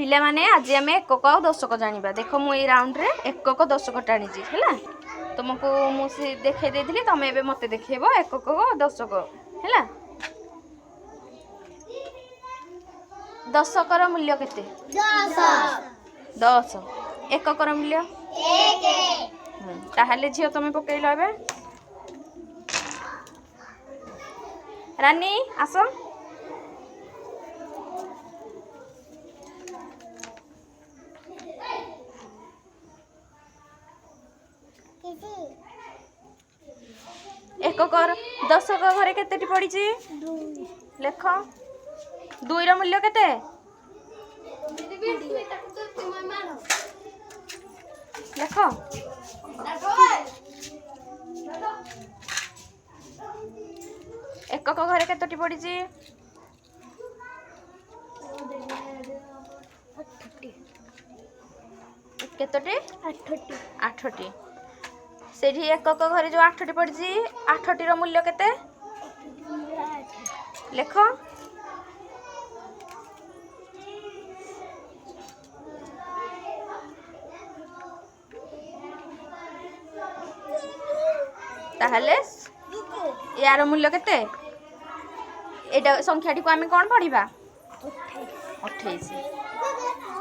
पिला माने आज आम एकक आ दशक जानिबा। देख मु ए राउंड रे एकक दशक टाणी है तुमको मुझे देखा देती तुम ए मत देखेब एकक दशक है। दशकर मूल्य केते 10 एककर मूल्य ताहले झियो तुम पकईल ए रानी आस एककर दशक घरे केतेटी पड़ी लेख 2 रो मूल्य केते लेख एकक घरे केतोटी पड़ी केतोटी 8टी से एकक घरे जो 8टी पड़ी 8टी रो मूल्य केते लेख ताहले यार मूल्य केते एटा संख्याटी को आमे कोन पढ़िबा 28